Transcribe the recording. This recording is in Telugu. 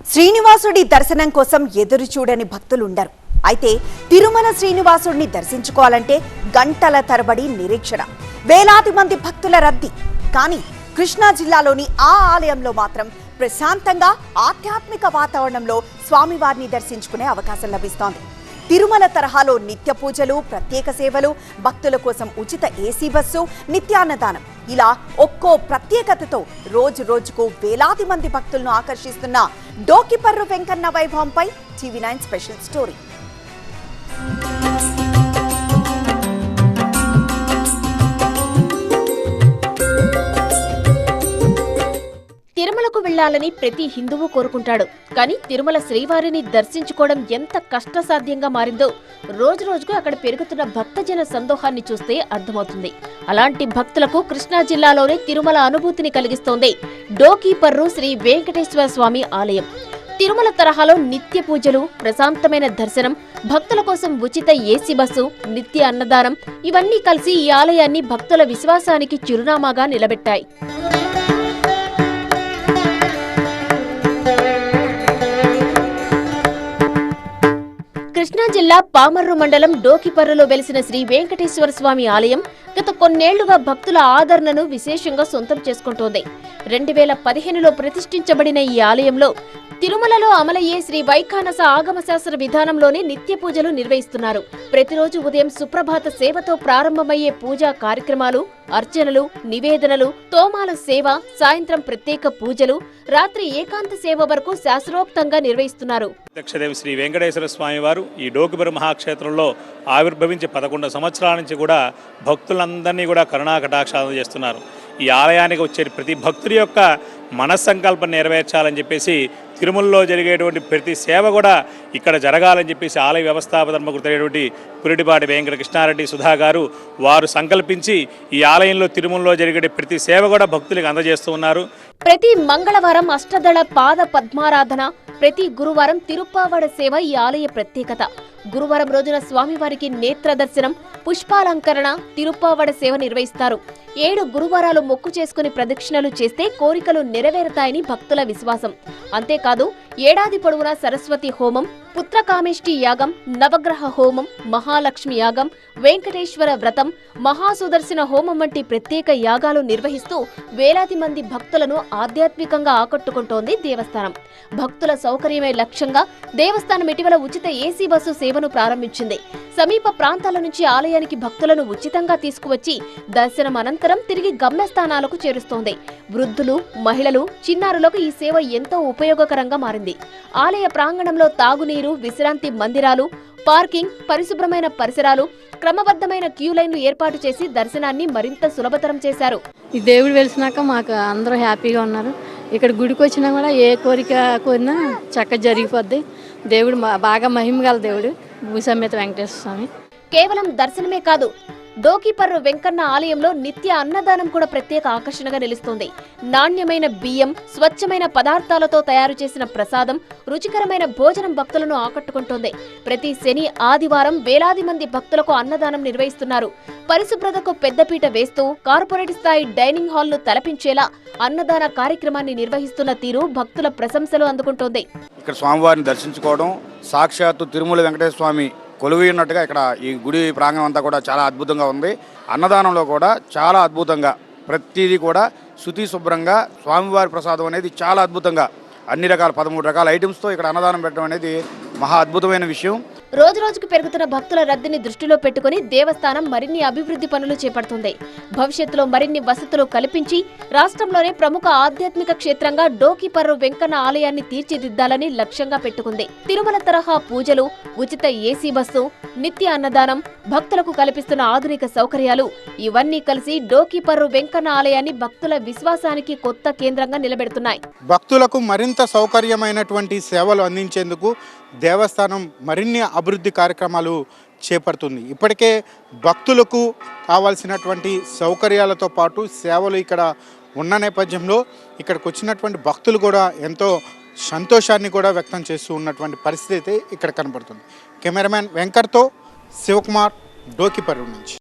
శ్రీనివాసుడి దర్శనం కోసం ఎదురు చూడని భక్తులుండరు. అయితే తిరుమల శ్రీనివాసుడిని దర్శించుకోవాలంటే గంటల తరబడి నిరీక్షణ, వేలాది మంది భక్తుల రద్దీ. కానీ కృష్ణా జిల్లాలోని ఆ ఆలయంలో మాత్రం ప్రశాంతంగా ఆధ్యాత్మిక వాతావరణంలో స్వామివారిని దర్శించుకునే అవకాశం లభిస్తోంది. తిరుమల తరహాలో నిత్య పూజలు, ప్రత్యేక సేవలు, భక్తుల కోసం ఉచిత ఏసీ బస్సు, నిత్యాన్నదానం, ఇలా ఒక్కో ప్రత్యేకతతో రోజు రోజుకు వేలాది మంది భక్తులను ఆకర్షిస్తున్న డోకిపర్రు వెంకన్న వైభవంపై TV9 స్పెషల్ స్టోరీ. తిరుమలకు వెళ్లాలని ప్రతి హిందువు కోరుకుంటాడు. కానీ తిరుమల శ్రీవారిని దర్శించుకోవడం ఎంత కష్టసాధ్యంగా మారిందో రోజు రోజుకు అక్కడ పెరుగుతున్న భక్తజన సందోహాన్ని చూస్తే అర్థమవుతుంది. అలాంటి భక్తులకు కృష్ణా జిల్లాలోనే తిరుమల అనుభూతిని కలిగిస్తోంది డోకిపర్రు శ్రీ వెంకటేశ్వర స్వామి ఆలయం. తిరుమల తరహాలో నిత్య పూజలు, ప్రశాంతమైన దర్శనం, భక్తుల కోసం ఉచిత ఏసీ బస్సు, నిత్య అన్నదానం ఇవన్నీ కలిసి ఈ ఆలయాన్ని భక్తుల విశ్వాసానికి చిరునామాగా నిలబెట్టాయి. కృష్ణా జిల్లా పామర్రు మండలం డోకిపర్రులో వెలిసిన శ్రీ వెంకటేశ్వర స్వామి ఆలయం గత కొన్నేళ్లుగా భక్తుల ఆదరణను విశేషంగా సొంతం చేసుకుంటోంది. 2015లో ప్రతిష్ఠించబడిన ఈ ఆలయంలో తిరుమలలో అమలయ్యే శ్రీ వైఖానస ఆగమశాస్త్ర విధానంలోనే నిత్య పూజలు నిర్వహిస్తున్నారు. ప్రతిరోజు ఉదయం సుప్రభాత సేవతో ప్రారంభమయ్యే పూజా కార్యక్రమాలు, అర్చనలు, నివేదనలు, తోమాల సేవ, సాయంత్రం ప్రత్యేక పూజలు, రాత్రి ఏకాంత సేవ వరకు శాస్త్రోక్తంగా నిర్వహిస్తున్నారు. దక్షదేవి శ్రీ వెంకటేశ్వర స్వామి వారు ఈ డోకిపర్రు మహాక్షేత్రంలో ఆవిర్భవించి 11 సంవత్సరాల నుంచి కూడా భక్తులందరినీ కూడా కరుణా కటాక్షాలను చేస్తున్నారు. ఈ ఆలయానికి వచ్చే ప్రతి భక్తుడి యొక్క మనస్సంకల్పం నెరవేర్చాలని చెప్పేసి తిరుమలలో జరిగేటువంటి ప్రతి సేవ కూడా ఇక్కడ జరగాలని చెప్పేసి ఆలయ వ్యవస్థాపక ధర్మకృతైనటువంటి పురిటిపాటి వెంకట కృష్ణారెడ్డి సుధా గారు వారు సంకల్పించి ఈ ఆలయంలో తిరుమలలో జరిగే ప్రతి సేవ కూడా భక్తులకు అందజేస్తూ ఉన్నారు. ప్రతి మంగళవారం అష్టదళ పాద పద్మారాధన, ప్రతి గురువారం తిరుప్పావడ సేవ ఈ ఆలయ ప్రత్యేకత. గురువారం రోజున స్వామివారికి నేత్ర దర్శనం, పుష్పాలంకరణ, తిరుప్పావడ సేవ నిర్వహిస్తారు. 7 గురువారాలు మొక్కు చేసుకుని ప్రదక్షిణలు చేస్తే కోరికలు నెరవేరుతాయని భక్తుల విశ్వాసం. అంతేకాదు ఏడాది పొడవునా సరస్వతి హోమం, పుత్రకామేష్టి యాగం, నవగ్రహ హోమం, మహాలక్ష్మి యాగం, వెంకటేశ్వర వ్రతం, మహాసుదర్శన హోమం వంటి ప్రత్యేక యాగాలు నిర్వహిస్తూ వేలాది మంది భక్తులను ఆధ్యాత్మికంగా ఆకట్టుకుంటోంది దేవస్థానం. భక్తుల సౌకర్యమే లక్ష్యంగా దేవస్థానం ఇటీవల ఉచిత ఏసీ బస్సు సేవను ప్రారంభించింది. సమీప ప్రాంతాల నుంచి ఆలయానికి భక్తులను ఉచితంగా తీసుకువచ్చి దర్శనం అనంతరం తిరిగి గమ్యస్థానాలకు చేరుస్తోంది. వృద్ధులు, మహిళలు, చిన్నారులకు ఈ సేవ ఎంతో ఉపయోగకరంగా మారింది. ఆలయ ప్రాంగణంలో తాగునీరు, విశ్రాంతి మందిరాలు, పార్కింగ్, పరిశుభ్రమైన పరిసరాలు, క్రమబద్ధమైన క్యూ లైన్లు ఏర్పాటు చేసి దర్శనాన్ని మరింత సులభతరం చేశారు. ఈ దేవుడు వెలిసినాక మాకు అందరూ హ్యాపీగా ఉన్నారు. ఇక్కడ గుడికి వచ్చినా కూడా ఏ కోరిక కోరినా చక్కగా జరిగిపోద్ది. దేవుడు బాగా మహిమ గల దేవుడు భూసమేత వెంకటేశ్వర స్వామి. కేవలం దర్శనమే కాదు, డోకిపర్రు వెంకన్న ఆలయంలో నిత్య అన్నదానం కూడా ప్రత్యేక ఆకర్షణగా నిలుస్తోంది. నాణ్యమైన బియ్యం, స్వచ్ఛమైన పదార్థాలతో తయారు చేసిన ప్రసాదం, రుచికరమైన భోజనం భక్తులను ఆకట్టుకుంటోంది. ప్రతి శని, ఆదివారం వేలాది మంది భక్తులకు అన్నదానం నిర్వహిస్తున్నారు. పరిశుభ్రతకు పెద్దపీట వేస్తూ కార్పొరేట్ స్థాయి డైనింగ్ హాల్ను తలపించేలా అన్నదాన కార్యక్రమాన్ని నిర్వహిస్తున్న తీరు భక్తుల ప్రశంసలు అందుకుంటోంది. ఇక్కడ స్వామివారిని దర్శించుకోవడం, సాక్షాత్తు తిరుమల వెంకటేశ్వర స్వామి కొలువై ఉన్నట్టుగా ఇక్కడ ఈ గుడి ప్రాంగణం అంతా కూడా చాలా అద్భుతంగా ఉంది. అన్నదానంలో కూడా చాలా అద్భుతంగా ప్రతిదీ కూడా శుచి శుభ్రంగా స్వామివారి ప్రసాదం అనేది చాలా అద్భుతంగా అన్ని రకాల 13 రకాల ఐటమ్స్తో ఇక్కడ అన్నదానం పెట్టడం అనేది మహా అద్భుతమైన విషయం. రోజు రోజుకు పెరుగుతున్న భక్తుల రద్దీని దృష్టిలో పెట్టుకుని దేవస్థానం మరిన్ని అభివృద్ధి పనులు చేపడుతుంది. భవిష్యత్తులో మరిన్ని వసతులు కల్పించి రాష్ట్రంలోనే ప్రముఖ ఆధ్యాత్మిక క్షేత్రంగా డోకిపర్రు వెంకన్న ఆలయాన్ని తీర్చిదిద్దాలని లక్ష్యంగా పెట్టుకుంది. తిరుమల తరహా పూజలు, ఉచిత ఏసీ బస్సు, నిత్య అన్నదానం, భక్తులకు కల్పిస్తున్న ఆధునిక సౌకర్యాలు ఇవన్నీ కలిసి డోకిపర్రు వెంకన్న ఆలయాన్ని భక్తుల విశ్వాసానికి కొత్త కేంద్రంగా నిలబెడుతున్నాయి. భక్తులకు మరింత సౌకర్యమైనటువంటి సేవలు అందించేందుకు దేవస్థానం మరిన్ని అభివృద్ధి కార్యక్రమాలు చేపడుతుంది. ఇప్పటికే భక్తులకు కావాల్సినటువంటి సౌకర్యాలతో పాటు సేవలు ఇక్కడ ఉన్న నేపథ్యంలో ఇక్కడికి వచ్చినటువంటి భక్తులు కూడా ఎంతో సంతోషాన్ని కూడా వ్యక్తం చేస్తూ ఉన్నటువంటి పరిస్థితి ఇక్కడ కనబడుతుంది. కెమెరామ్యాన్ వెంకట్తో శివకుమార్, డోకిపర్రు నుంచి.